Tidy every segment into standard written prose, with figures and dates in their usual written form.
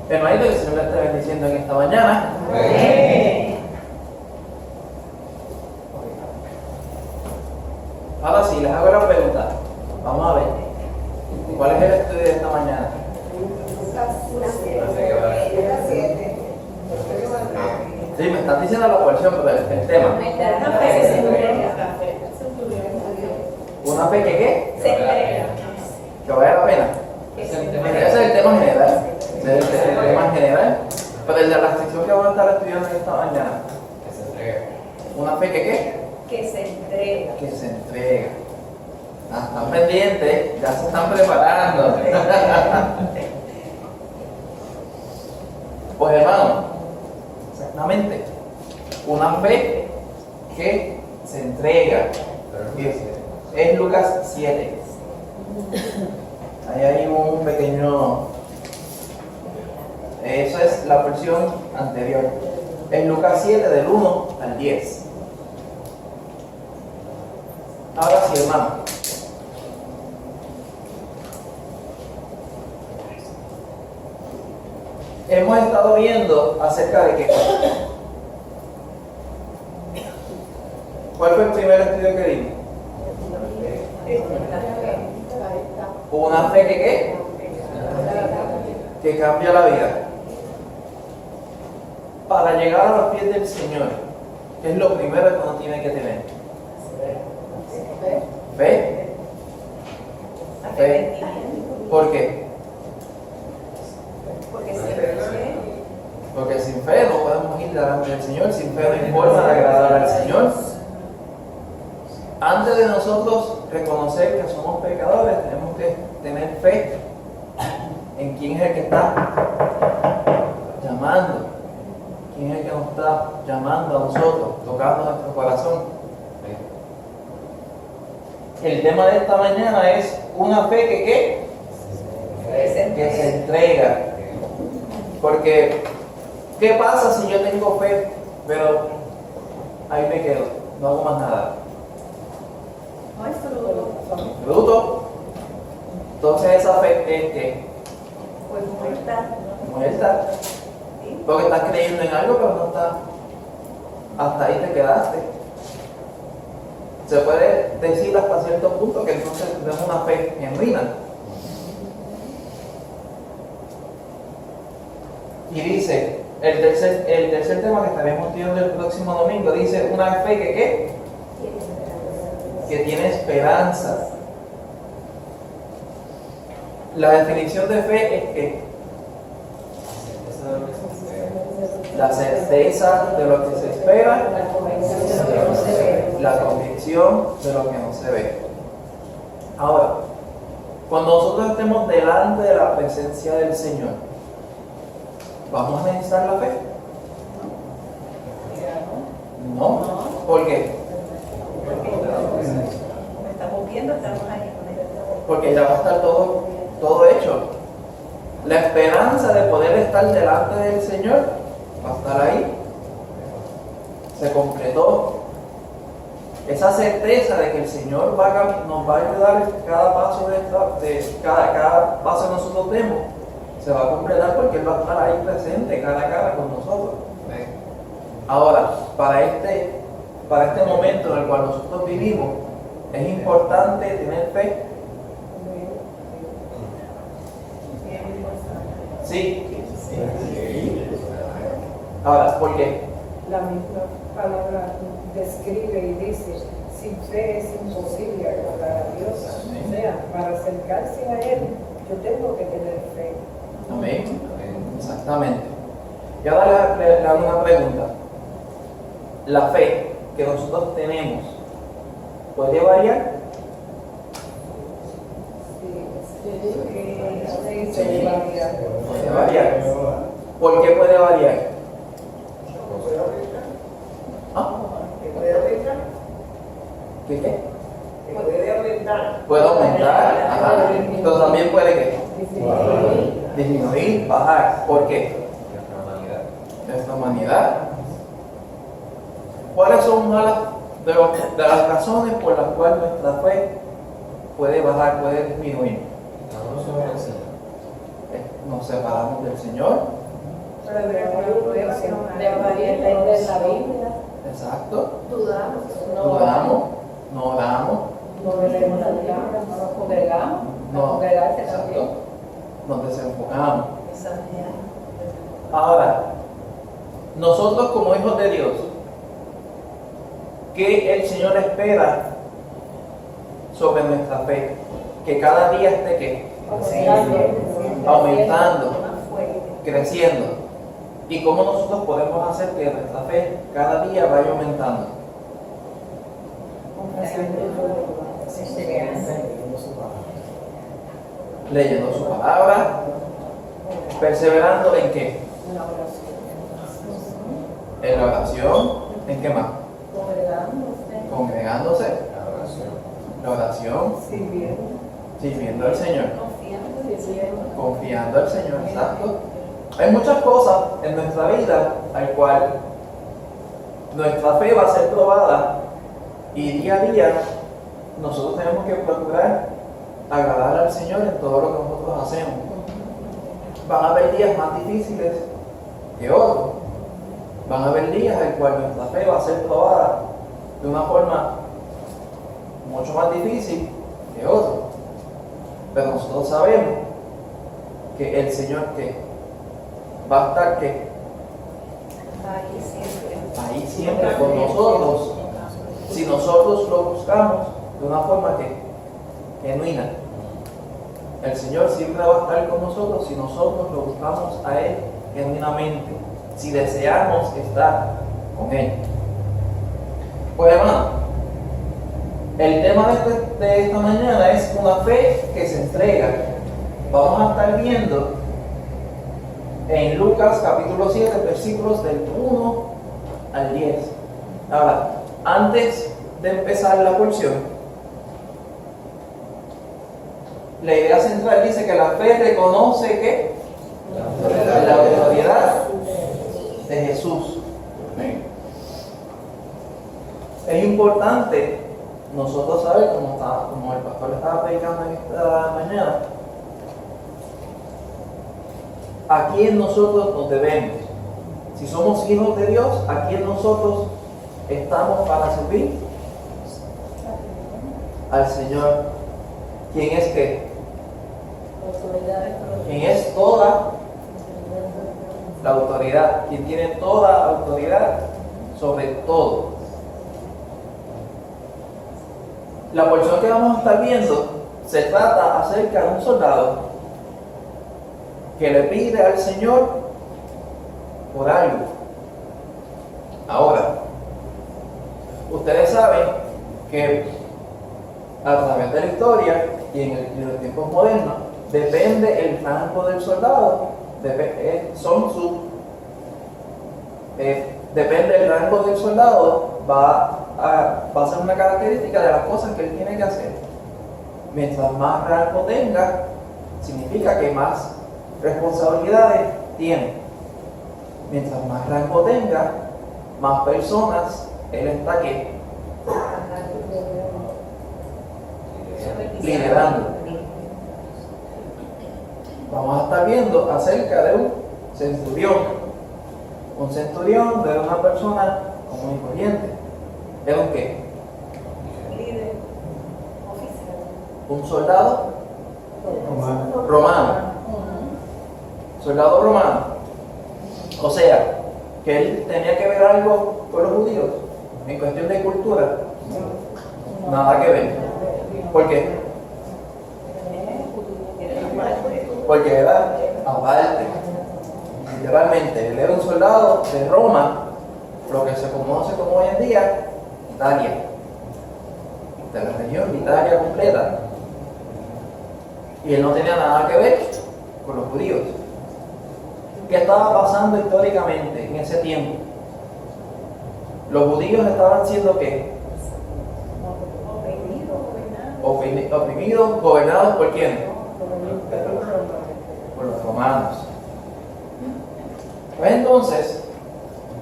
Hermanito, que el Señor le esté bendiciendo en esta mañana. Ahora sí, les hago la pregunta. Vamos a ver. ¿Cuál es el estudio de esta mañana? Sí, me están diciendo la porción, pero el tema. ¿Una fe que qué? Se entrega. Que vale la pena. Ese es el tema general. Ese es el tema general. Pero el de la sección que vamos a estar estudiando en esta mañana. Que se entrega. ¿Una fe que qué? Que se entrega. Que se entrega. Ah, están pendientes, ya se están preparando. Pues hermano, exactamente. Una fe que se entrega. Es Lucas 7. Ahí hay un pequeño. Esa es la porción anterior. Es Lucas 7 del 1 al 10. Ahora sí, hermano. Hemos estado viendo acerca de qué. ¿Cuál fue el primer estudio que dimos? Una fe que qué? Que cambia la vida. Para llegar a los pies del Señor, ¿qué es lo primero que uno tiene que tener? Fe. Fe. ¿Por qué? Porque sin fe no podemos ir delante del Señor, sin fe no hay forma de agradar al Señor. Antes de nosotros reconocer que somos pecadores, tenemos que tener fe en quién es el que está llamando, quién es el que nos está llamando a nosotros, tocando nuestro corazón. El tema de esta mañana es una fe que ¿qué? Que se entrega. Porque, ¿qué pasa si yo tengo fe, pero ahí me quedo, no hago más nada? No es fruto. Fruto. Entonces esa fe es que Pues muerta. muerta. Porque estás creyendo en algo, pero no está. Hasta ahí te quedaste. Se puede decir hasta cierto punto que entonces no es una fe genuina. Y dice, el tercer tema que estaremos estudiando el próximo domingo, dice una fe que ¿qué? Que tiene esperanza. La definición de fe es que la certeza de lo que se espera, la convicción de lo que no se ve. Ahora, cuando nosotros estemos delante de la presencia del Señor, ¿vamos a necesitar la fe? No. ¿Por qué? Estamos viendo, estamos ahí. Porque ya va a estar todo hecho. La esperanza de poder estar delante del Señor va a estar ahí. Se completó. Esa certeza de que el Señor nos va a ayudar en cada paso cada paso que nosotros demos, se va a completar porque Él va a estar ahí presente, cara a cara con nosotros. Ahora, para este momento en el cual nosotros vivimos, es importante tener fe. Sí. Ahora, ¿por qué? La misma palabra describe y dice, sin fe es imposible agradar a Dios. O sea, para acercarse a Él, yo tengo que tener fe. Amén. Exactamente. Y ahora le hago una pregunta. ¿La fe que nosotros tenemos puede variar? Sí, Puede variar. ¿Por qué puede variar? ¿Ah? ¿Qué? Puede aumentar, ajá. Pero también puede ¿qué? Disminuir, bajar. ¿Por qué? Nuestra humanidad. ¿Cuáles son una de las razones por las cuales nuestra fe puede bajar, puede disminuir? Nos separamos del Señor. Pero de la prueba que nos de variar la Biblia, Exacto. dudamos. Dudamos, no oramos, no leemos la Biblia, no nos congregamos, No. no congregarse exacto, también. nos desenfocamos. Exacto. Ahora, nosotros como hijos de Dios, ¿qué el Señor espera sobre nuestra fe? Que cada día esté ¿qué? Aumentando, Más fuerte. creciendo. ¿Y cómo nosotros podemos hacer que nuestra fe cada día vaya aumentando? Leyendo su palabra, perseverando en qué? En la oración, ¿en qué más? Congregándose, la oración, sirviendo al Señor, confiando al Señor, exacto. Hay muchas cosas en nuestra vida al cual nuestra fe va a ser probada y día a día nosotros tenemos que procurar agradar al Señor en todo lo que nosotros hacemos. Van a haber días más difíciles que otros. Van a haber días en los cuales nuestra fe va a ser probada de una forma mucho más difícil que otros. Pero nosotros sabemos que el Señor que va a estar que ahí siempre con nosotros, si nosotros lo buscamos de una forma que genuina. El Señor siempre va a estar con nosotros si nosotros lo buscamos a Él genuinamente, si deseamos estar con Él. Pues hermano, el tema de esta mañana es una fe que se entrega. Vamos a estar viendo en Lucas capítulo 7, versículos del 1 al 10. Ahora, antes de empezar la porción, la idea central dice que la fe reconoce que la autoridad de Jesús. Es importante nosotros saber, como el pastor estaba predicando en esta mañana, a quién nosotros nos debemos. Si somos hijos de Dios, a quién nosotros estamos para servir. Al Señor, quien es que, quien es toda la autoridad, quien tiene toda autoridad sobre todo. La porción que vamos a estar viendo se trata acerca de un soldado que le pide al Señor por algo. Ahora, ustedes saben que a través de la historia y en los tiempos modernos, depende el rango del soldado, depende el rango del soldado, va a ser una característica de las cosas que él tiene que hacer. Mientras más rango tenga, significa que más responsabilidades tiene. Mientras más rango tenga, más personas él está aquí liderando. Vamos a estar viendo acerca de un centurión. Un centurión de una persona común y corriente. ¿Es un qué? Líder, oficial. Un soldado romano. Soldado romano. O sea, que él tenía que ver algo con los judíos en cuestión de cultura. Nada que ver. ¿Por qué? Porque era aparte. Literalmente, él era un soldado de Roma, lo que se conoce como hoy en día Italia, de la región de Italia completa. Y él no tenía nada que ver con los judíos. ¿Qué estaba pasando históricamente en ese tiempo? Los judíos estaban siendo ¿qué? Oprimidos, gobernados ¿por quién? Por los romanos. Pues entonces,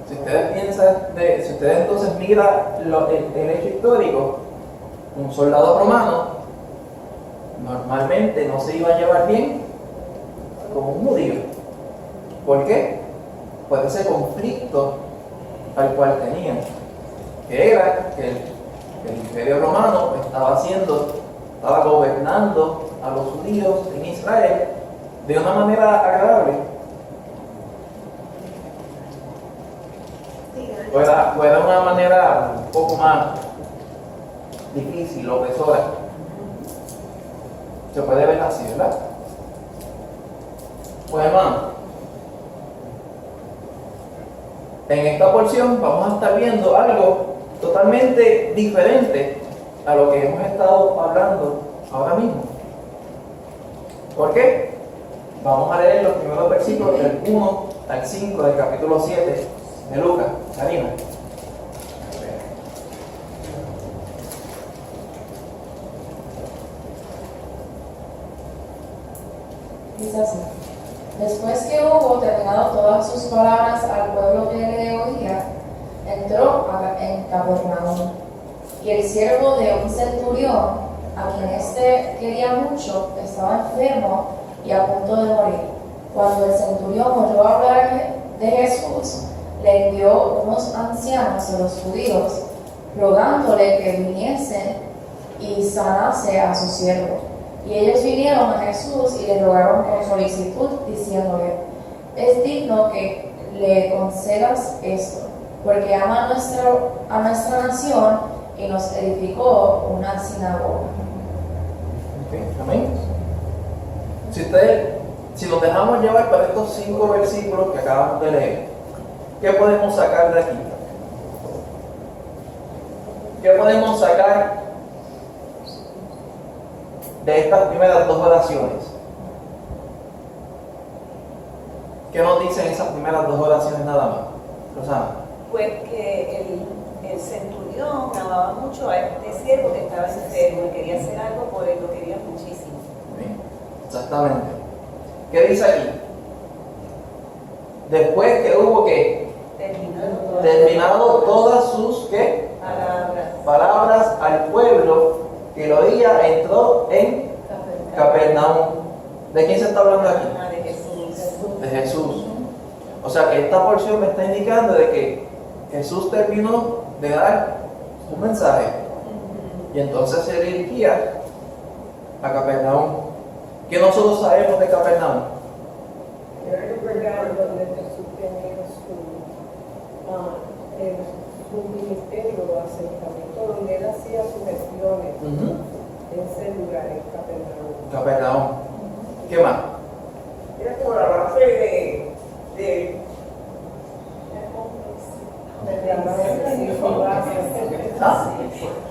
si ustedes entonces miran el hecho histórico, un soldado romano normalmente no se iba a llevar bien con un judío. ¿Por qué? por ese conflicto al cual tenían, que era que el Imperio Romano estaba gobernando a los judíos en Israel de una manera agradable. O era una manera un poco más difícil, opresora. Se puede ver así, ¿verdad? Pues hermano, en esta porción vamos a estar viendo algo totalmente diferente a lo que hemos estado hablando ahora mismo. ¿Por qué? Vamos a leer los primeros versículos del 1 al 5 del capítulo 7 de Lucas. Karina. Dice así: después que hubo terminado todas sus palabras al pueblo que le oía, entró en Capernaum. Y el siervo de un centurión, a quien éste quería mucho, estaba enfermo y a punto de morir. Cuando el centurión oyó hablar de Jesús, le envió unos ancianos de los judíos, rogándole que viniese y sanase a su siervo. Y ellos vinieron a Jesús y le rogaron con solicitud, diciéndole: es digno que le concedas esto, porque ama a nuestra nación y nos edificó una sinagoga. Okay, amén. Si nos dejamos llevar para estos 5 versículos que acabamos de leer, ¿qué podemos sacar de aquí? ¿Qué podemos sacar de estas primeras 2 oraciones? ¿Qué nos dicen esas primeras 2 oraciones nada más? Rosana. Pues que el centurión amaba mucho a este siervo que estaba enfermo y quería hacer algo por él, lo quería muchísimo. Bien, exactamente. ¿Qué dice aquí? Después que hubo que terminado todas sus ¿qué? Palabras al pueblo que lo oía, entró en Capernaum. ¿De quién se está hablando aquí? De Jesús. De Jesús. O sea que esta porción me está indicando de que Jesús terminó de dar un mensaje y entonces se dirigía a Capernaum. ¿Qué nosotros sabemos de Capernaum? Era el lugar donde Jesús tenía su ministerio, asentamiento, donde él hacía sus gestiones. Ese lugar en Capernaum. Capernaum. ¿Qué más? Era como la base de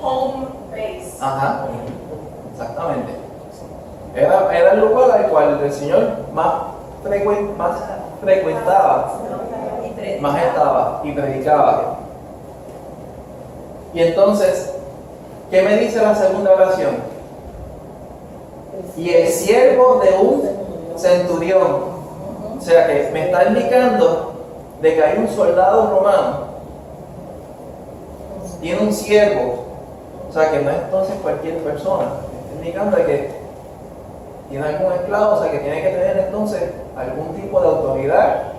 Home base. Ajá, exactamente. Era el lugar al cual el Señor más frecuentaba, más estaba y predicaba. Y entonces, ¿qué me dice la segunda oración? Y el siervo de un centurión. O sea que me está indicando de que hay un soldado romano, tiene un siervo, o sea que no es entonces cualquier persona, está indicando de que tiene algún esclavo, o sea que tiene que tener entonces algún tipo de autoridad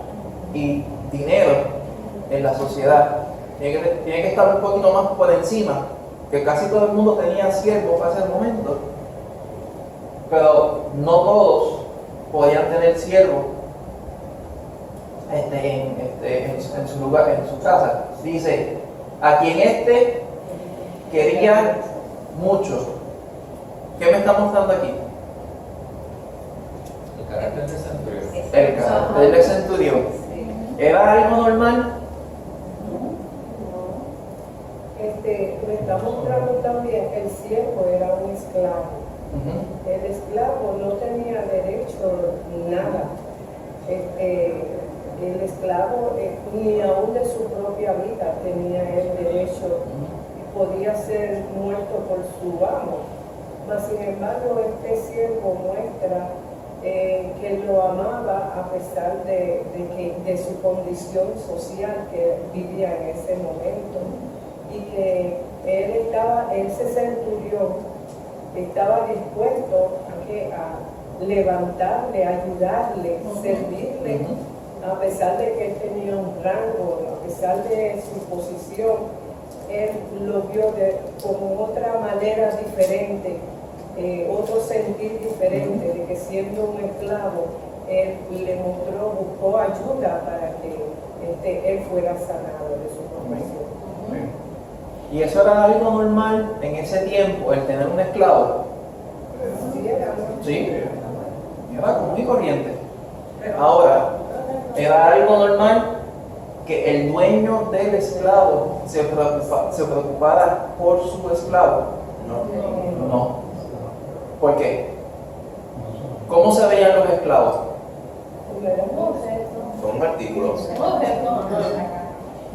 y dinero en la sociedad, tiene que estar un poquito más por encima, que casi todo el mundo tenía siervos para ese momento, pero no todos podían tener siervos en su lugar, en su casa. Dice, a quien quería mucho. ¿Qué me está mostrando aquí? El carácter del centurión. El carácter del centurión. ¿Era algo normal? Me está mostrando también que el siervo era un esclavo. El esclavo no tenía derecho ni nada. El esclavo ni aún de su propia vida tenía el derecho y podía ser muerto por su amo. Mas sin embargo este siervo muestra que lo amaba a pesar de su condición social que vivía en ese momento, y que ese centurión estaba dispuesto a levantarle, ayudarle, servirle a pesar de que él tenía un rango, a pesar de su posición, él lo vio como otra manera diferente, otro sentir diferente, de que siendo un esclavo, él le buscó ayuda para que él fuera sanado de su condición. Y eso era algo normal en ese tiempo, el tener un esclavo. Sí, era, Sí, era común y corriente. Ahora, era algo normal que el dueño del esclavo se preocupara por su esclavo. No. ¿Por qué? ¿Cómo se veían los esclavos? Con un artículo.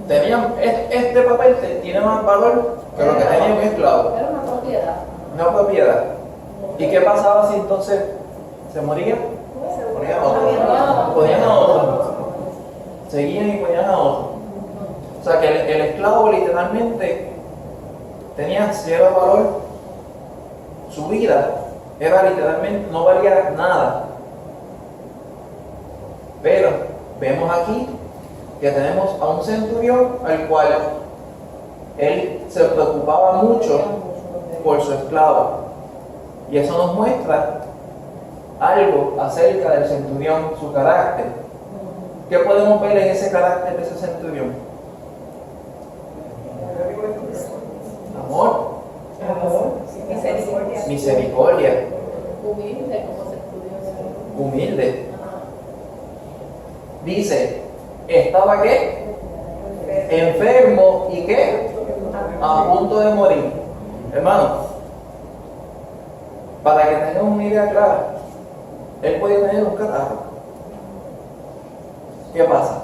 Tenían, este papel tiene más valor que lo que tenía un esclavo. Era una propiedad. Una propiedad. ¿Y qué pasaba si entonces se moría? Ponían a otro. Ponían a otro. Seguían y ponían a otro. O sea que el esclavo literalmente tenía cero valor. Su vida era literalmente, no valía nada. Pero vemos aquí que tenemos a un centurión al cual él se preocupaba mucho por su esclavo. Y eso nos muestra algo acerca del centurión, su carácter. ¿Qué podemos ver en ese carácter de ese centurión? Amor, misericordia, Humilde, como se estudió. humilde. Dice, ¿estaba qué? Enfermo y qué? A punto de morir. Hermano, para que tengamos una idea clara, él puede tener un catarro. ¿Qué pasa?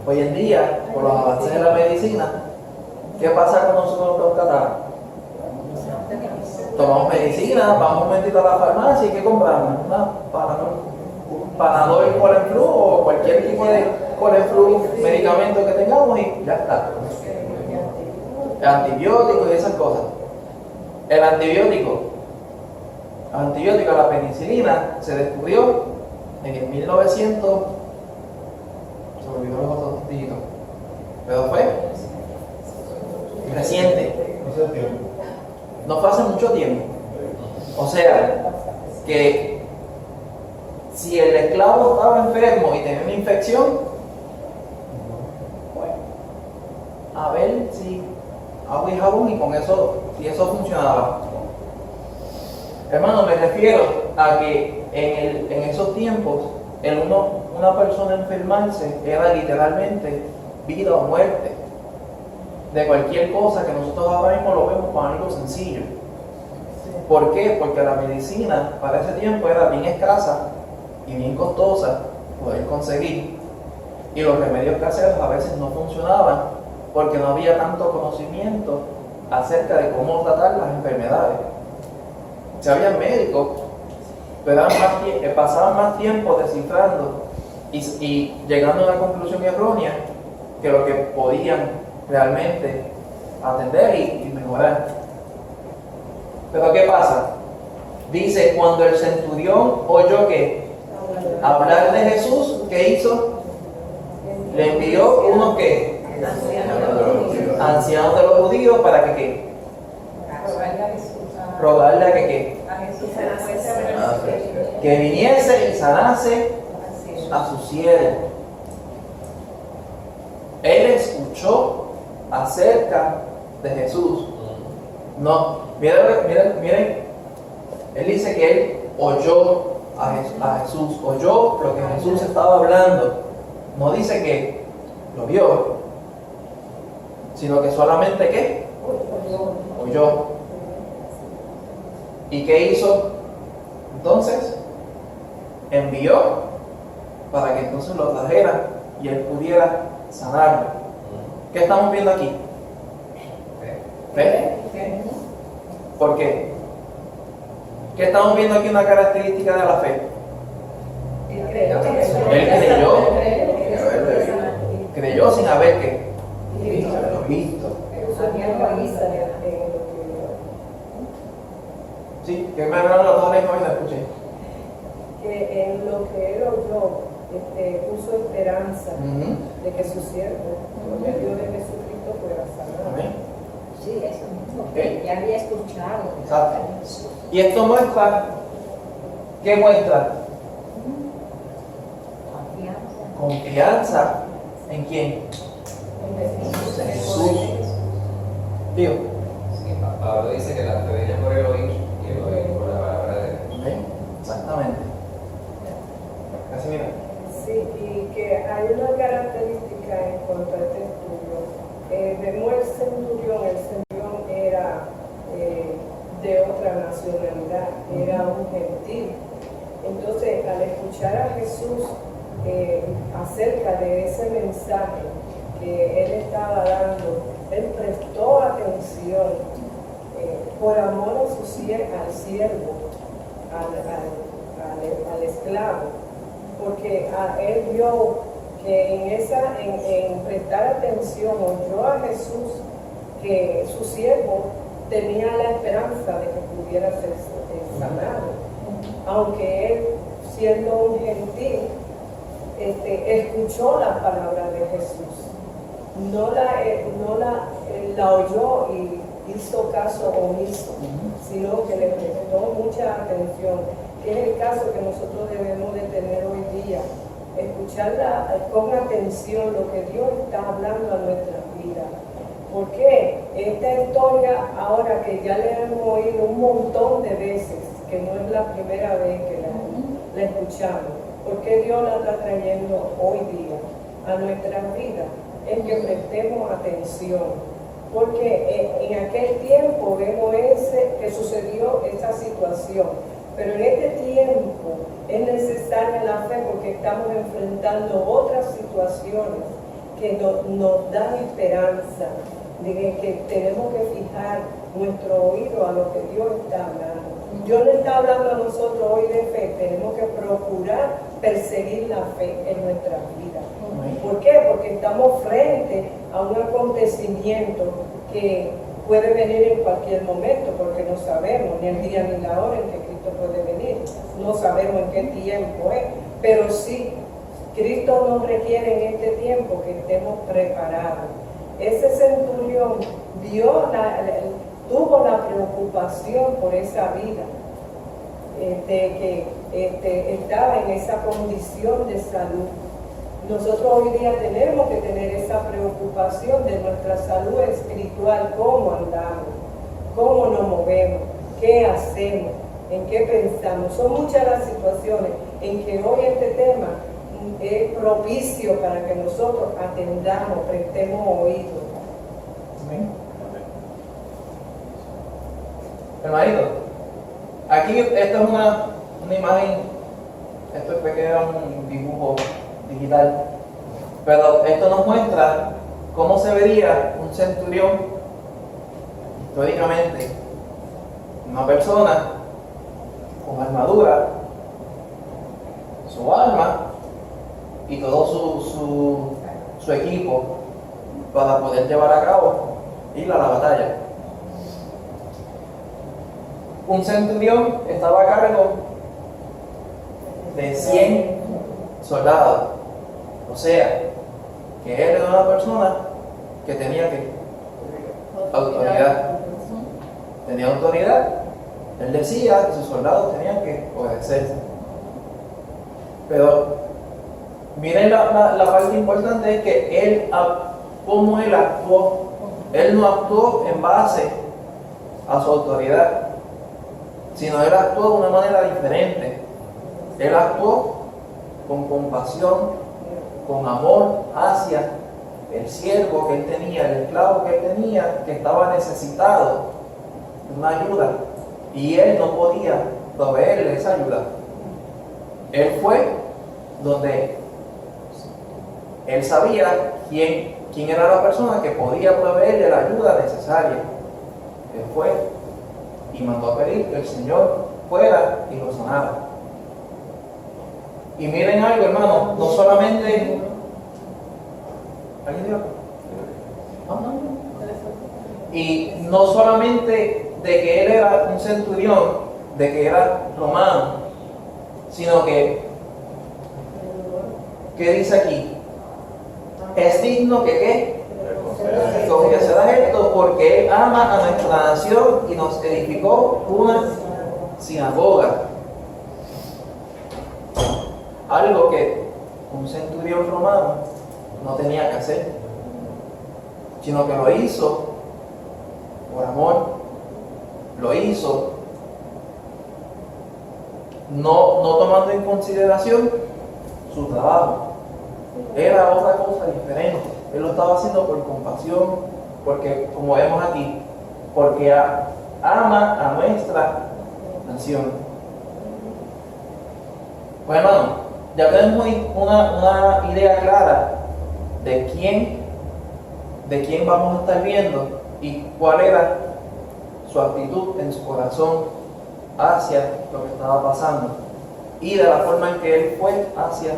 Hoy en día, por los avances de la medicina, ¿qué pasa con nosotros con un catarro? Tomamos medicina, vamos un momentito a la farmacia y ¿qué compramos? Panadol Colenflu o cualquier tipo de Colenflu medicamento que tengamos y ya está. Antibióticos y esas cosas. El antibiótico, la penicilina, se descubrió en el 1900, se me olvidó los otros dígitos, pero fue reciente. No fue hace mucho tiempo. O sea, que si el esclavo estaba enfermo y tenía una infección, bueno, a ver si agua y jabón y con eso, si eso funcionaba. Hermano, me refiero a que en esos tiempos, una persona enfermarse era literalmente vida o muerte. De cualquier cosa que nosotros ahora mismo lo vemos como algo sencillo. ¿Por qué? Porque la medicina para ese tiempo era bien escasa y bien costosa poder conseguir. Y los remedios caseros a veces no funcionaban porque no había tanto conocimiento acerca de cómo tratar las enfermedades. Si habían médicos, pero pasaban más tiempo descifrando y llegando a una conclusión errónea que lo que podían realmente atender y mejorar. Pero ¿qué pasa? Dice, cuando el centurión oyó que hablar de Jesús, ¿qué hizo? Le envió unos que ancianos de los judíos para que ¿qué? Rogarle a que ¿qué? Que viniese y sanase a su siervo. Él escuchó acerca de Jesús. No, miren, él dice que él oyó a Jesús, oyó lo que Jesús estaba hablando. No dice que lo vio, sino que solamente ¿qué? Oyó. ¿Y qué hizo? Entonces, envió para que entonces lo trajera y él pudiera sanarlo. ¿Qué estamos viendo aquí? ¿Fe? ¿Por qué? ¿Qué estamos viendo aquí? Una característica de la fe. Él creyó sin haber ¿qué? Visto. Sí, que me hablaron los dos lenguas y no escuché. Que en lo que él oyó, puso esperanza de que su siervo, por medio de Jesucristo, fuera sanado. Amén. Sí, eso mismo. Ok. Ya había escuchado. Exacto. Y esto muestra, ¿qué muestra? Confianza. Confianza en quién? En Jesús. Tío. Sí, Pablo dice que la fe viene por el oír y el oír por la palabra de Dios. Amén. Exactamente. Así mira. Sí, y que hay una característica en cuanto a este estudio. Vemos el centurión era de otra nacionalidad, era un gentil. Entonces, al escuchar a Jesús acerca de ese mensaje que él estaba dando, él prestó atención por amor a su al siervo, al esclavo, porque él vio que en prestar atención oyó a Jesús que su siervo tenía la esperanza de que pudiera ser sanado, aunque él, siendo un gentil, escuchó la palabra de Jesús, no la oyó y hizo caso omiso, sino que le prestó mucha atención, que es el caso que nosotros debemos de tener hoy día, escucharla con atención lo que Dios está hablando a nuestras vidas. Porque esta historia, ahora que ya la hemos oído un montón de veces, que no es la primera vez que la escuchamos, porque Dios la está trayendo hoy día a nuestras vidas, es que prestemos atención. Porque en aquel tiempo vemos que sucedió esa situación, pero en este tiempo es necesaria la fe porque estamos enfrentando otras situaciones que nos dan esperanza, de que tenemos que fijar nuestro oído a lo que Dios está hablando. Dios no está hablando a nosotros hoy de fe, tenemos que procurar perseguir la fe en nuestras vidas. ¿Por qué? Porque estamos frente a un acontecimiento que puede venir en cualquier momento, porque no sabemos ni el día ni la hora en que Cristo puede venir, no sabemos en qué tiempo es, pero sí, Cristo nos requiere en este tiempo que estemos preparados. Ese centurión tuvo la preocupación por esa vida, de que estaba en esa condición de salud. Nosotros hoy día tenemos que tener esa preocupación de nuestra salud espiritual, cómo andamos, cómo nos movemos, qué hacemos, en qué pensamos. Son muchas las situaciones en que hoy este tema es propicio para que nosotros atendamos, prestemos oído. Amén. Hermanito, aquí esto es una imagen, esto es pequeño, un dibujo digital, pero esto nos muestra cómo se vería un centurión históricamente, una persona con armadura, su arma y todo su equipo para poder llevar a cabo ir a la batalla. Un centurión estaba a cargo de 100 soldados, o sea, que él era una persona que tenía autoridad. Tenía autoridad. Él decía que sus soldados tenían que obedecerse. Pero miren la parte importante es que cómo él actuó. Él no actuó en base a su autoridad, sino él actuó de una manera diferente. Él actuó con compasión, con amor hacia el siervo que él tenía, el esclavo que él tenía, que estaba necesitado de una ayuda, y él no podía proveerle esa ayuda. Él fue donde él sabía quién era la persona que podía proveerle la ayuda necesaria. Él fue y mandó a pedir que el Señor fuera y lo sanara. Y miren algo, hermano, no solamente... ¿Alguien dijo? Y no solamente de que él era un centurión, de que era romano, sino que ¿Qué dice aquí? Es digno que ¿qué? Concedas esto porque Él ama a nuestra nación y nos edificó una sinagoga. Algo que un centurión romano no tenía que hacer, sino que lo hizo por amor, lo hizo no tomando en consideración su trabajo. Era otra cosa diferente. Él lo estaba haciendo por compasión, porque, como vemos aquí, porque ama a nuestra nación. Pues hermano, ya tenemos una idea clara de quién vamos a estar viendo y cuál era su actitud en su corazón hacia lo que estaba pasando y de la forma en que él fue hacia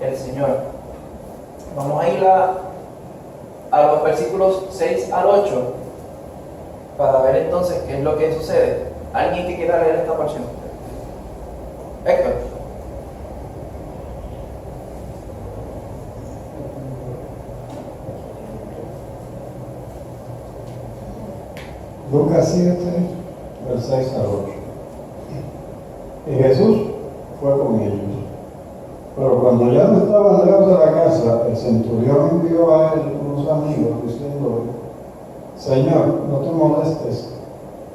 el Señor. Vamos a ir a los versículos 6 al 8 para ver entonces qué es lo que sucede. ¿Alguien que quiera leer esta porción? Héctor. Lucas 7, del 6 al 8. Y Jesús fue con ellos. Pero cuando ya no estaban lejos de la casa, el centurión envió a él unos amigos diciéndole: Señor, no te molestes,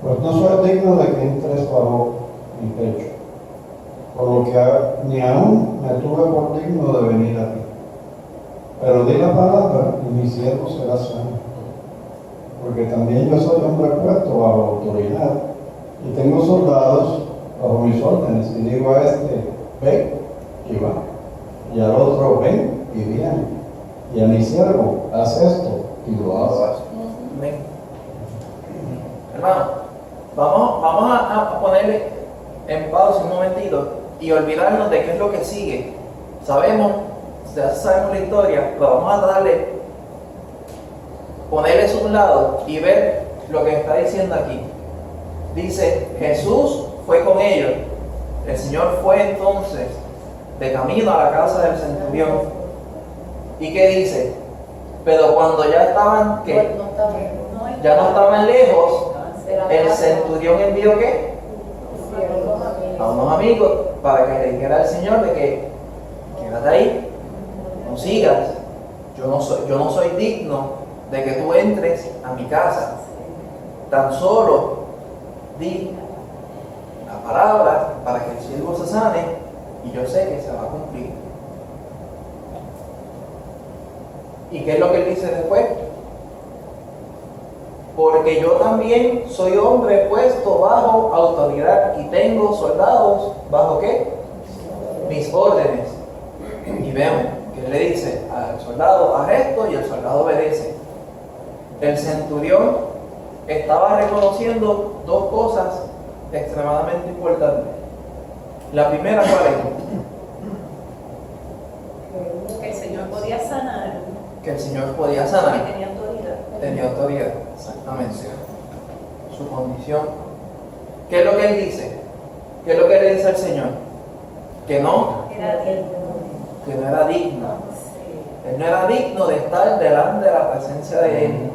pues no soy digno de que entres bajo mi techo, por lo que ni aún me tuve por digno de venir a ti. Pero di la palabra y mi siervo será sano. Porque también yo soy hombre puesto bajo autoridad y tengo soldados bajo mis órdenes, y digo a este: ven, y va, y al otro: ven, y viene, y a mi siervo: haz esto, y lo hace. Amén. Hermano, vamos a ponerle en pausa un momentito y olvidarnos de qué es lo que sigue. Sabemos la historia, pero vamos a ponerle eso a un lado y ver lo que está diciendo aquí. Dice: Jesús fue con ellos. El Señor fue entonces de camino a la casa del centurión. ¿Y qué dice? Pero cuando ya estaban, ¿qué? Ya no estaban lejos, el centurión envió ¿qué? A unos amigos para que le dijera al Señor de que quédate ahí, no sigas. Yo no soy digno de que tú entres a mi casa. Tan solo di la palabra para que el siervo se sane y yo sé que se va a cumplir. ¿Y qué es lo que él dice después? Porque yo también soy hombre puesto bajo autoridad y tengo soldados bajo ¿qué? Mis órdenes. Y vemos que él le dice al soldado: haz esto, y el soldado obedece. El centurión estaba reconociendo dos cosas extremadamente importantes. La primera, ¿cuál es? Que el Señor podía sanar. Que el Señor podía sanar. Que tenía autoridad. Tenía autoridad, exactamente. Su condición. ¿Qué es lo que él dice? ¿Qué es lo que le dice al Señor? Que no Era digno. era digno. Él no era digno de estar delante de la presencia de Él.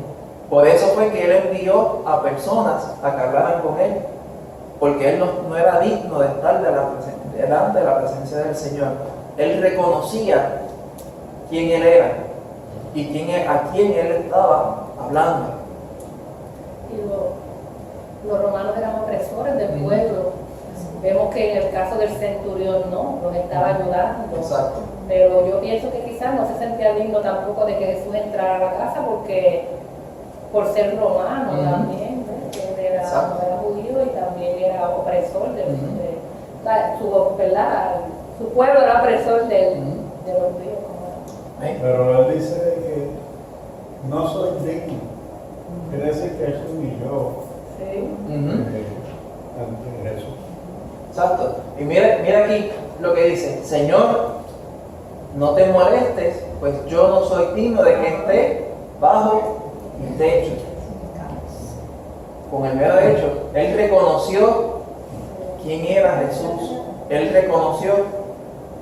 Por eso fue que Él envió a personas a que hablaran con Él, porque Él no era digno de estar delante de la presencia del Señor. Él reconocía quién Él era y a quién Él estaba hablando. Y los romanos eran opresores del pueblo. Vemos que en el caso del centurión no, los estaba ayudando. Exacto. Pero yo pienso que quizás no se sentía digno tampoco de que Jesús entrara a la casa porque por ser romano también, ¿no? Él era judío y también era opresor su pueblo era opresor de los judíos. Pero él dice que no soy digno. Quiere decir que él se humilló ante Jesús. Exacto. Y mira aquí lo que dice: Señor, no te molestes, pues yo no soy digno de que esté bajo mi techo. Con el mero hecho, él reconoció quién era Jesús. Él reconoció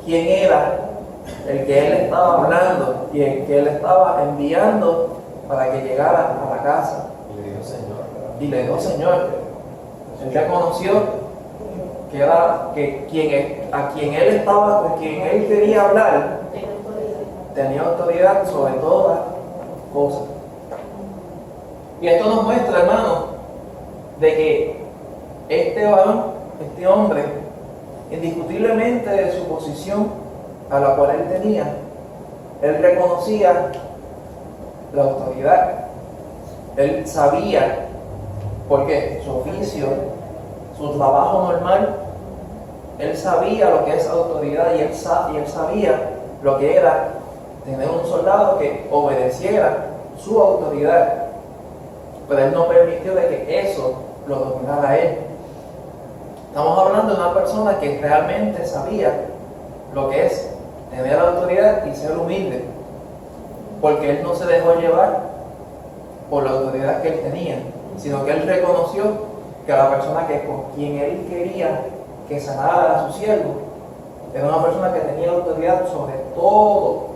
quién era el que él estaba hablando y el que él estaba enviando para que llegara a la casa. Y le dijo Señor. Y le dijo Señor. Él reconoció que era a quien él estaba, con quien él quería hablar, tenía autoridad sobre todas cosas. Y esto nos muestra, hermano, de que este varón, este hombre, indiscutiblemente de su posición a la cual él tenía, él reconocía la autoridad. Él sabía, porque su oficio, su trabajo normal, él sabía lo que es autoridad y él sabía lo que era tener un soldado que obedeciera su autoridad. Pero él no permitió de que eso lo dominara a él. Estamos hablando de una persona que realmente sabía lo que es tener autoridad y ser humilde, porque él no se dejó llevar por la autoridad que él tenía, sino que él reconoció que la persona con quien él quería que sanara a su siervo era una persona que tenía autoridad sobre todo,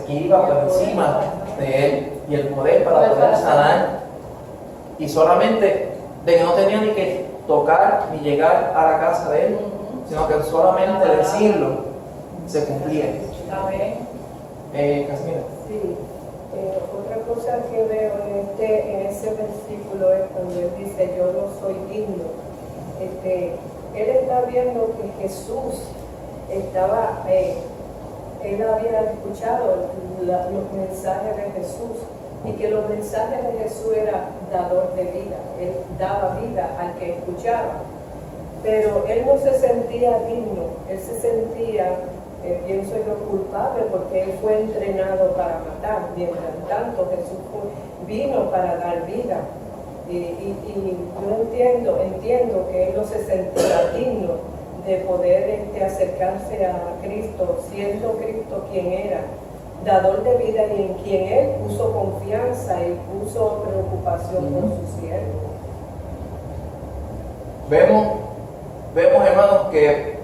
que iba por encima de él, y el poder para poder sanar, y solamente de que no tenía ni que tocar ni llegar a la casa de él, sino que solamente decirlo se cumplía. Casimira. Sí. Otra cosa que veo en ese versículo es cuando él dice, yo no soy digno. Él está viendo que Jesús estaba, él había escuchado los mensajes de Jesús, y que los mensajes de Jesús eran dador de vida. Él daba vida al que escuchaba. Pero él no se sentía digno, él se sentía, pienso yo, culpable, porque él fue entrenado para matar. Mientras tanto, Jesús vino para dar vida. Y yo entiendo que él no se sentía digno de poder acercarse a Cristo, siendo Cristo quien era, dador de vida, y en quien él puso confianza y puso preocupación por su siervo. Vemos, hermanos, que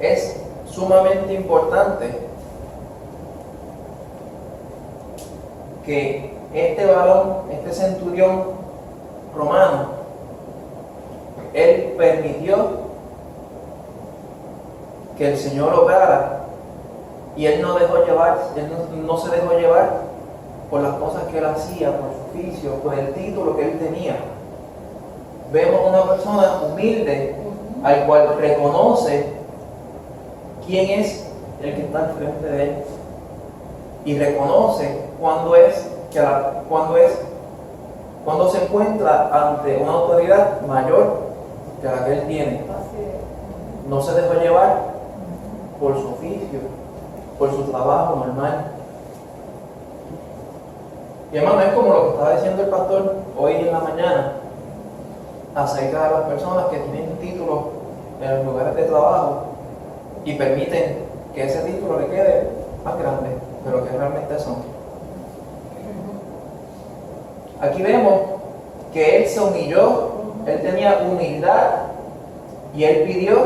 es sumamente importante que este varón, este centurión romano, él permitió que el Señor obrara, y él no se dejó llevar por las cosas que él hacía, por su oficio, por el título que él tenía. Vemos una persona humilde al cual reconoce quién es el que está al frente de él, y reconoce cuando se encuentra ante una autoridad mayor que la que él tiene. No se dejó llevar por su oficio, por su trabajo normal. Y hermano, es como lo que estaba diciendo el pastor hoy en la mañana acerca de las personas que tienen títulos en los lugares de trabajo y permiten que ese título le quede más grande de lo que realmente son. Aquí vemos que él se humilló, él tenía humildad, y él pidió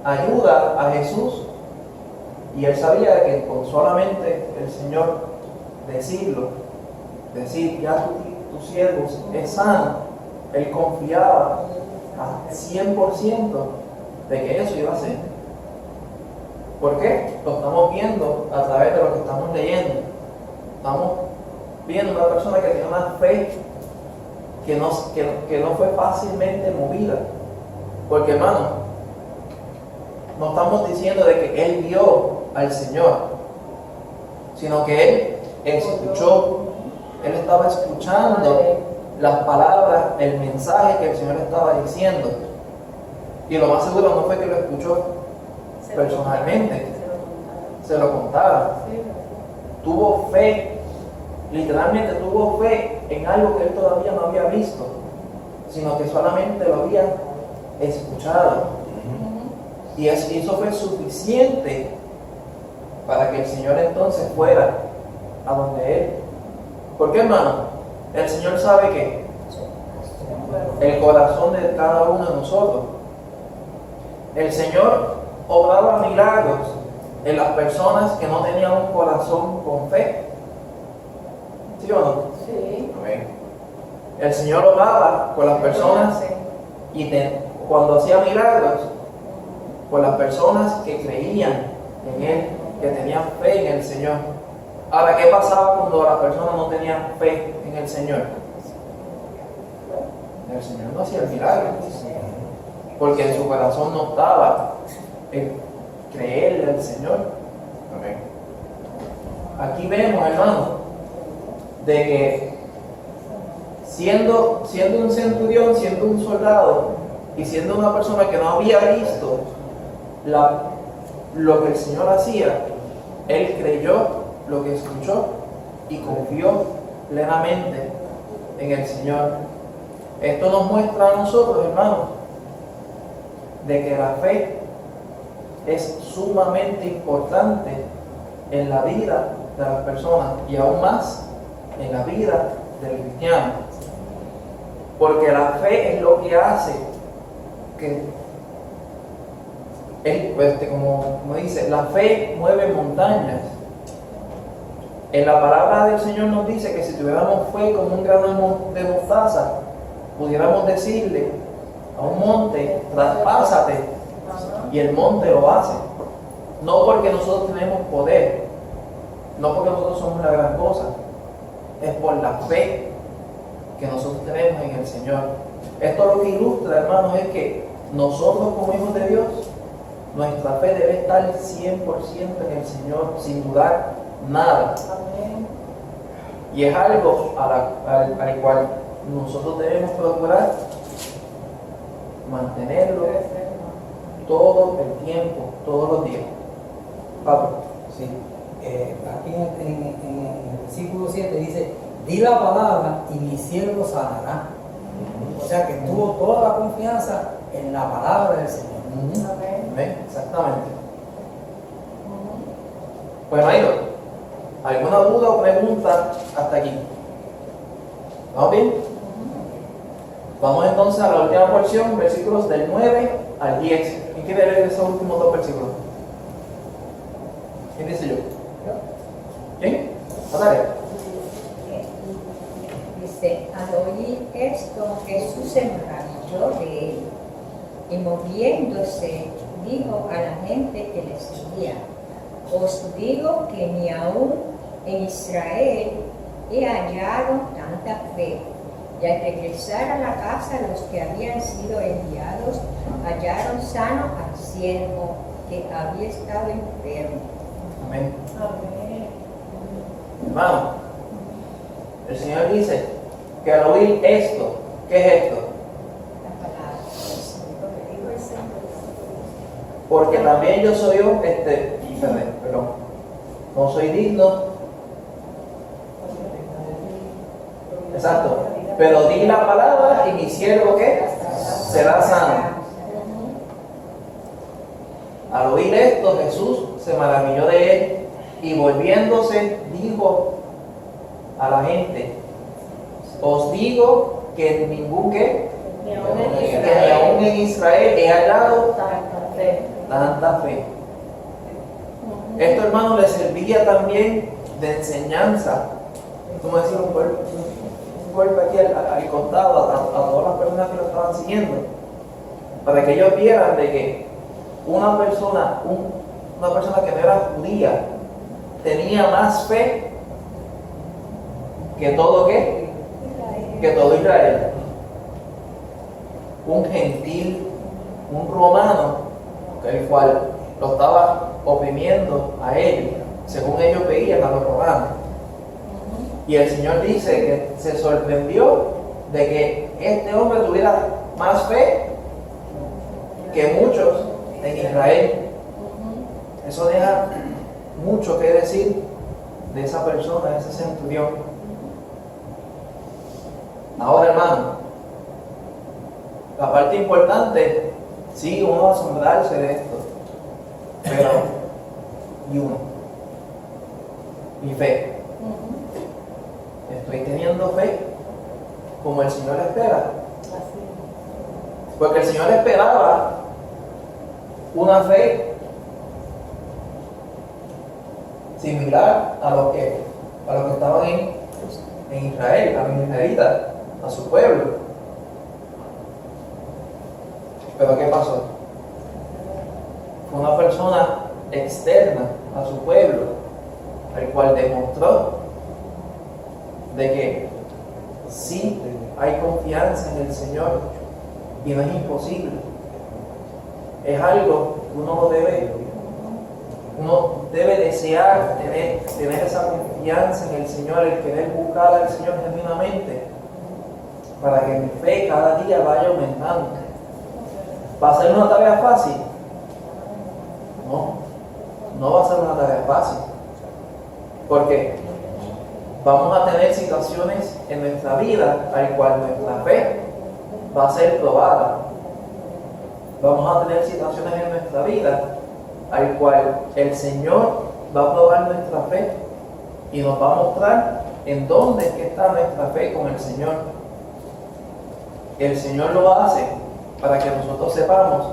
ayuda a Jesús, y él sabía que con solamente el Señor decir ya tu siervo es sano, él confiaba al 100% de que eso iba a ser. ¿Por qué? Lo estamos viendo a través de lo que estamos leyendo. Estamos viendo una persona que tiene una fe que no fue fácilmente movida. Porque, hermano, no estamos diciendo de que él vio al Señor, sino que él escuchó, él estaba escuchando las palabras, el mensaje que el Señor estaba diciendo. Y lo más seguro no fue que lo escuchó personalmente, se lo contaba. Tuvo fe, literalmente tuvo fe en algo que él todavía no había visto, sino que solamente lo había escuchado. Y eso fue suficiente para que el Señor entonces fuera a donde él. ¿Por qué, hermano? El Señor sabe que el corazón de cada uno de nosotros. El Señor obraba milagros en las personas que no tenían un corazón con fe. ¿Sí o no? Sí. Amén. El Señor obraba con las personas y cuando hacía milagros, con las personas que creían en Él, que tenían fe en el Señor. Ahora, ¿qué pasaba cuando las personas no tenían fe en el Señor? El Señor no hacía el milagro, porque en su corazón no estaba el creerle al Señor. Amén. Aquí vemos, hermano, de que siendo un centurión, siendo un soldado y siendo una persona que no había visto lo que el Señor hacía, él creyó lo que escuchó y confió plenamente en el Señor. Esto nos muestra a nosotros, hermanos, de que la fe es sumamente importante en la vida de las personas y aún más en la vida del cristiano. Porque la fe es lo que hace que, como dice, la fe mueve montañas. En la palabra del Señor nos dice que si tuviéramos fe como un grano de mostaza, pudiéramos decirle a un monte, traspásate, y el monte lo hace. No porque nosotros tenemos poder, no porque nosotros somos la gran cosa, es por la fe que nosotros tenemos en el Señor. Esto lo que ilustra, hermanos, es que nosotros como hijos de Dios, nuestra fe debe estar 100% en el Señor, sin dudar nada. Amén. Y es algo al cual nosotros debemos procurar mantenerlo todo el tiempo, todos los días. Pablo. Sí. Aquí en el versículo 7 dice, di la palabra y mi siervo sanará. O sea que tuvo toda la confianza en la palabra del Señor. Amén. Exactamente. Pues, Mairo, ¿alguna duda o pregunta hasta aquí? ¿Vamos bien? Vamos entonces a la última porción, versículos del 9 al 10. ¿Quién quiere leer esos últimos dos versículos? ¿Quién dice yo? ¿Quién? Natalia. Dice, al oír esto, Jesús se maravilló de él y moviéndose dijo a la gente que le seguía, os digo que ni aún en Israel he hallado tanta fe. Y al regresar a la casa, los que habían sido enviados hallaron sano al siervo que había estado enfermo. Amén. Amén. Hermano, el Señor dice que al oír esto, ¿qué es esto? La palabra. Porque también yo soy perdón, no soy digno. Exacto. Pero di la palabra y mi siervo ¿qué? Será sano. Al oír esto, Jesús se maravilló de él y volviéndose dijo a la gente, os digo que ningún ¿qué? Ni aún en Que Israel. ni aún en Israel he hallado Tanta fe. tanta fe. Esto, hermano, le servía también de enseñanza. Como decir, un golpe aquí al costado a todas las personas que lo estaban siguiendo, para que ellos vieran de que una persona que no era judía tenía más fe que todo ¿qué? Que todo Israel. Un gentil, un romano, el cual lo estaba oprimiendo a ellos, según ellos veían a los romanos. Y el Señor dice que se sorprendió de que este hombre tuviera más fe que muchos en Israel. Eso deja mucho que decir de esa persona, de ese centurión. Ahora, hermano, la parte importante, sí, uno va a asombrarse de esto, pero y uno, mi fe. Estoy teniendo fe como el Señor espera. Porque el Señor esperaba una fe similar a los que estaban en Israel, a los israelitas, a su pueblo. Pero ¿qué pasó? Fue una persona externa a su pueblo, al cual demostró de que sí hay confianza en el Señor y no es imposible. Es algo que uno debe desear tener esa confianza en el Señor, el querer buscar al Señor genuinamente, para que mi fe cada día vaya aumentando. ¿Va a ser una tarea fácil? No va a ser una tarea fácil, porque vamos a tener situaciones en nuestra vida al cual nuestra fe va a ser probada. Vamos a tener situaciones en nuestra vida al cual el Señor va a probar nuestra fe y nos va a mostrar en dónde es que está nuestra fe con el Señor. El Señor lo hace para que nosotros sepamos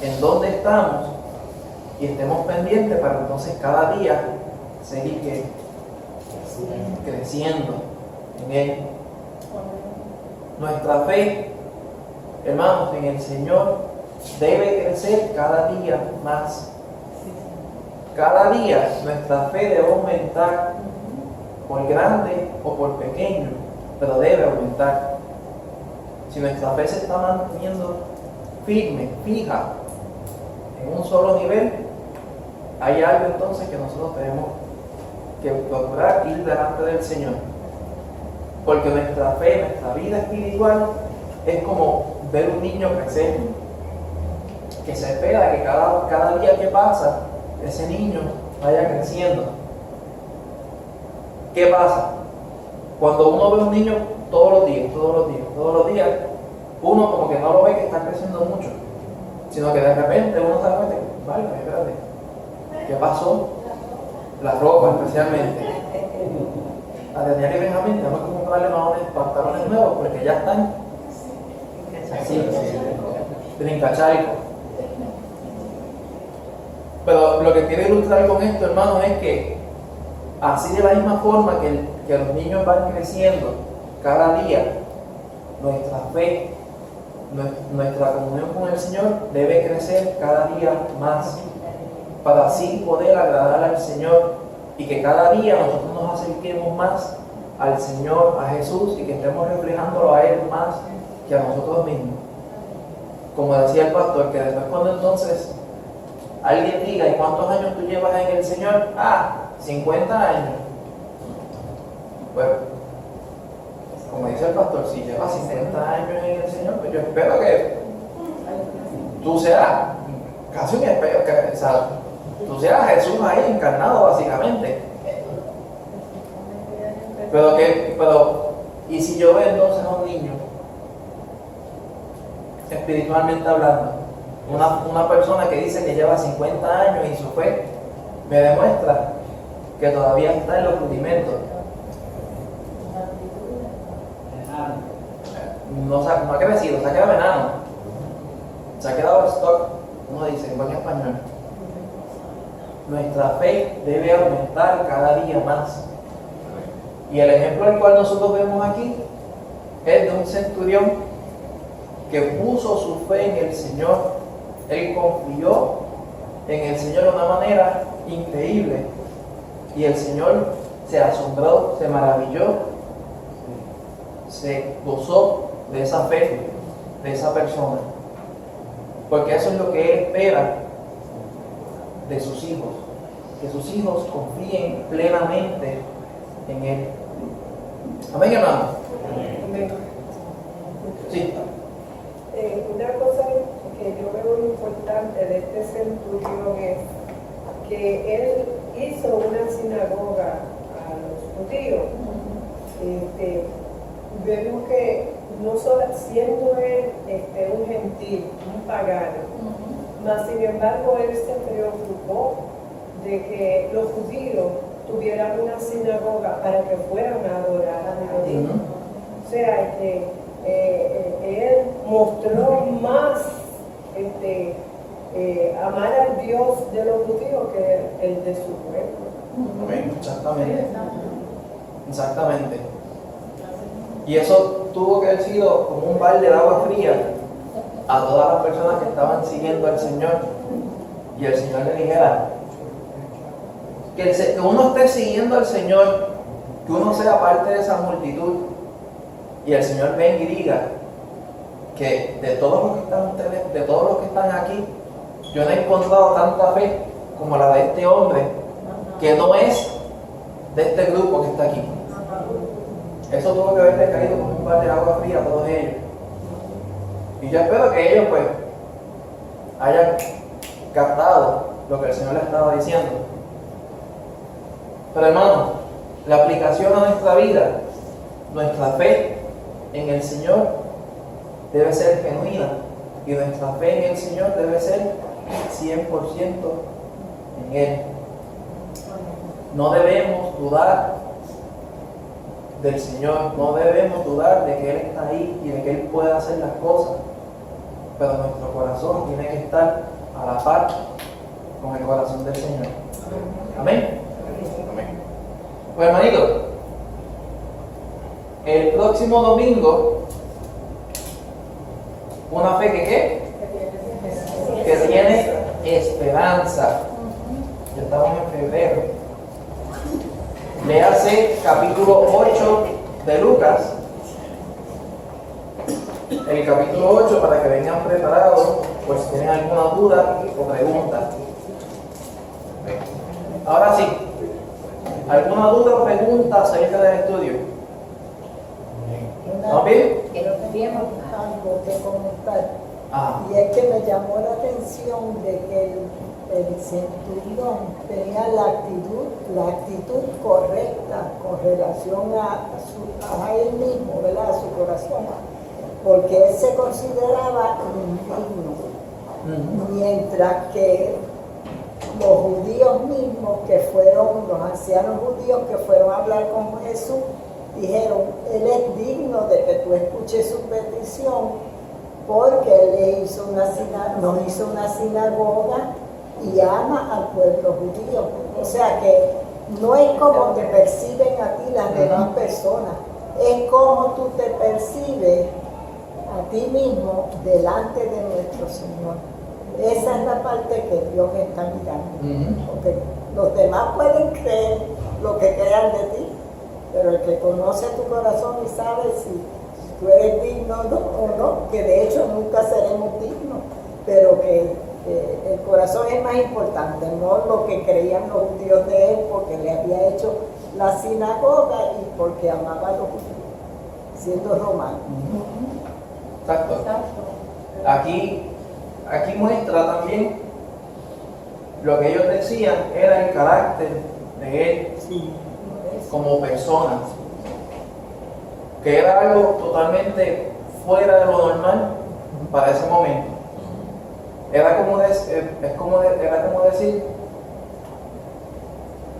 en dónde estamos y estemos pendientes para entonces cada día seguir creciendo en Él. Nuestra fe, hermanos, en el Señor debe crecer cada día más. Cada día nuestra fe debe aumentar, por grande o por pequeño, pero debe aumentar. Si nuestra fe se está manteniendo firme, fija, en un solo nivel, hay algo entonces que nosotros tenemos que procurar ir delante del Señor. Porque nuestra fe, nuestra vida espiritual, es como ver un niño crecer, que se espera que cada día que pasa, ese niño vaya creciendo. ¿Qué pasa? Cuando uno ve a un niño todos los días, uno como que no lo ve que está creciendo mucho, sino que de repente uno se da cuenta, vale, espérate, ¿qué pasó? La ropa especialmente. A Daniel y Benjamín tenemos que comprarle pantalones nuevos porque ya están así, brincacharco. Pero lo que quiero ilustrar con esto, hermanos, es que así de la misma forma que los niños van creciendo cada día, nuestra fe, nuestra comunión con el Señor debe crecer cada día más, para así poder agradar al Señor y que cada día nosotros nos acerquemos más al Señor, a Jesús, y que estemos reflejándolo a Él más que a nosotros mismos. Como decía el pastor, que después cuando entonces alguien diga, ¿y cuántos años tú llevas en el Señor? 50 años. Bueno, como dice el pastor, si llevas 50 años en el Señor, pues yo espero que tú seas casi un espejo, tú seas Jesús ahí encarnado básicamente. Pero, ¿y si yo veo entonces a un niño, espiritualmente hablando, una persona que dice que lleva 50 años y su fe me demuestra que todavía está en los rudimentos? No ha crecido, se ha quedado enano, se ha quedado stock, uno dice en buen español. Nuestra fe debe aumentar cada día más. Y el ejemplo al cual nosotros vemos aquí es de un centurión que puso su fe en el Señor. Él confió en el Señor de una manera increíble. Y el Señor se asombró, se maravilló, se gozó de esa fe, de esa persona. Porque eso es lo que Él espera de sus hijos. Que sus hijos confíen plenamente en Él. Amén, hermano. Amén. Sí. Una cosa que yo veo importante de este centurión es que él hizo una sinagoga a los judíos. Vemos que no solo siendo él un gentil, un pagano, mas sin embargo él se preocupó de que los judíos tuvieran una sinagoga para que fueran a adorar a Dios. O sea, que él mostró más amar al Dios de los judíos que el de su pueblo. Amén. Exactamente. Exactamente. Y eso tuvo que haber sido como un balde de agua fría a todas las personas que estaban siguiendo al Señor. Y el Señor le dijera que uno esté siguiendo al Señor, que uno sea parte de esa multitud, y el Señor venga y diga que de todos los que están ustedes, de todos los que están aquí, yo no he encontrado tanta fe como la de este hombre, que no es de este grupo que está aquí. Eso tuvo que haberle caído como un balde de agua fría a todos ellos. Y yo espero que ellos pues hayan captado lo que el Señor les estaba diciendo. Pero hermano, la aplicación a nuestra vida, nuestra fe en el Señor debe ser genuina, y nuestra fe en el Señor debe ser 100% en Él. No debemos dudar del Señor, no debemos dudar de que Él está ahí y de que Él puede hacer las cosas, pero nuestro corazón tiene que estar a la par con el corazón del Señor. Amén. Amén. Pues hermanito, el próximo domingo, una fe que ¿qué? Que tiene esperanza. Ya estamos en febrero. Léase capítulo 8 de Lucas. El capítulo 8, para que vengan preparados, pues si tienen alguna duda o pregunta. Ahora sí, ¿alguna duda o pregunta acerca del estudio? ¿No bien? Algo que comentar. Ah. Y es que me llamó la atención de que el centurión tenía la actitud correcta con relación a él mismo, ¿verdad? A su corazón, porque él se consideraba indigno, mientras que los judíos mismos que fueron, los ancianos judíos que fueron a hablar con Jesús, dijeron, él es digno de que tú escuches su petición, porque él nos hizo una sinagoga y ama al pueblo judío. O sea que no es como te perciben a ti las demás personas, es como tú te percibes a ti mismo delante de nuestro Señor. Esa es la parte que Dios está mirando. Porque los demás pueden creer lo que crean de ti, pero el que conoce tu corazón y sabe si tú eres digno o no, que de hecho nunca seremos dignos, pero que el corazón es más importante, no lo que creían los judíos de él, porque le había hecho la sinagoga y porque amaba a los judíos, siendo romano. Exacto. Aquí muestra también lo que ellos decían era el carácter de él como persona, que era algo totalmente fuera de lo normal para ese momento. Era como decir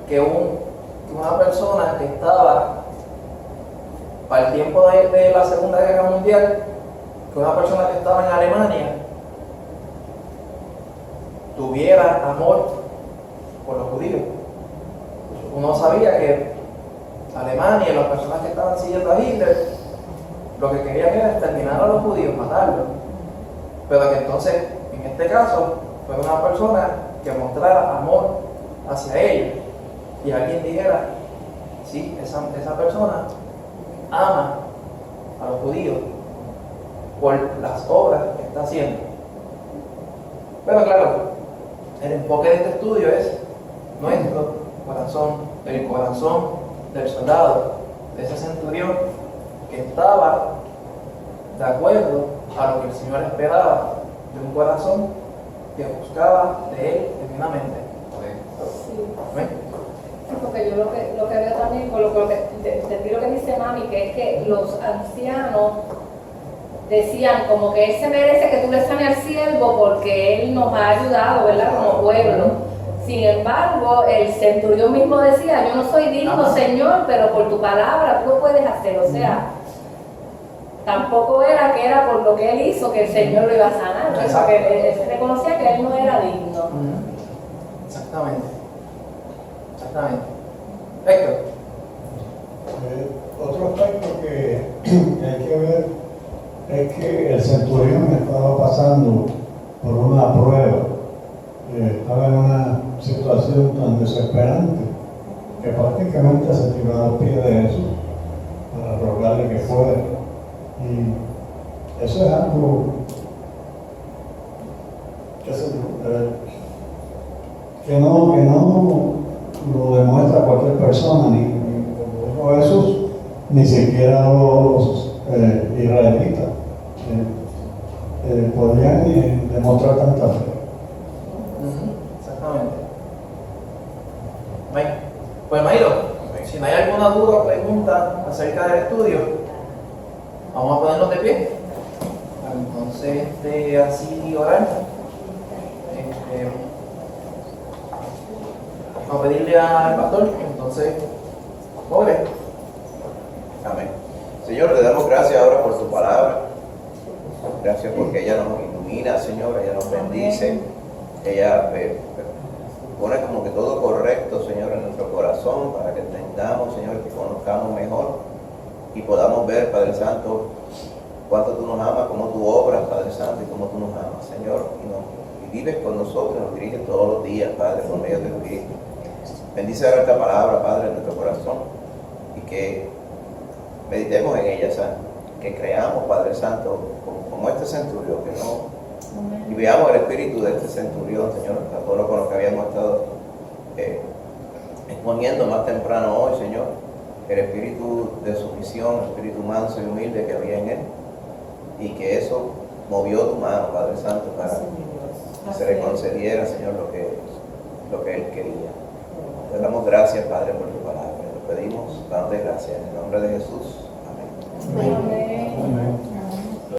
que una persona que estaba para el tiempo de la Segunda Guerra Mundial, que una persona que estaba en Alemania tuviera amor por los judíos. Uno sabía que Alemania y las personas que estaban siguiendo a Hitler lo que querían era exterminar a los judíos, matarlos, pero que entonces en este caso fue una persona que mostrara amor hacia ellos y alguien dijera, sí, esa persona ama a los judíos por las obras que está haciendo. Pero claro, el enfoque de este estudio es nuestro corazón, el corazón del soldado, de ese centurión que estaba de acuerdo a lo que el Señor esperaba de un corazón que buscaba de Él genuinamente. ¿Amén? Porque yo lo que veo también, con lo que dice Mami, que es que los ancianos decían como que Él se merece que tú le sanes al siervo porque Él nos ha ayudado, ¿verdad? Como pueblo. Sin embargo, el centurión mismo decía, yo no soy digno, Señor, pero por tu palabra tú lo puedes hacer. O sea, tampoco era que era por lo que él hizo que el Señor lo iba a sanar, porque él reconocía que él no era digno. Exactamente. Exactamente. Héctor. Otro aspecto que hay que ver es que el centurión estaba pasando por una prueba, estaba en una situación tan desesperante que prácticamente se tiró a los pies de Jesús para rogarle que fuera. Y eso es algo que no lo demuestra cualquier persona, ni como dijo Jesús, ni siquiera los israelitas podrían demostrar tanta fe. Exactamente. Pues Mairo, si no hay alguna duda o pregunta acerca del estudio, vamos a ponernos de pie. Entonces, así orar. Vamos a pedirle al pastor, entonces, pobre. Amén. Señor, te damos gracias ahora por tu palabra. Gracias porque ella nos ilumina, Señor, ella nos bendice. Ella pone como que todo correcto, Señor, en nuestro corazón para que entendamos, Señor, que conozcamos mejor y podamos ver, Padre Santo, cuánto tú nos amas, cómo tú obras, Padre Santo, y cómo tú nos amas, Señor, y vives con nosotros, nos diriges todos los días, Padre, por medio del Espíritu. Bendice ahora esta palabra, Padre, en nuestro corazón y que meditemos en ella, ¿sabes? Que creamos, Padre Santo, como este centurión, que no, y veamos el espíritu de este centurión, Señor, a todo lo con lo que habíamos estado exponiendo más temprano hoy, Señor, el espíritu de sumisión, el espíritu manso y humilde que había en él, y que eso movió tu mano, Padre Santo, para que se le concediera, Señor, lo que él quería. Te damos gracias, Padre, por tu palabra. Lo pedimos, dándote gracias. En el nombre de Jesús. Amén.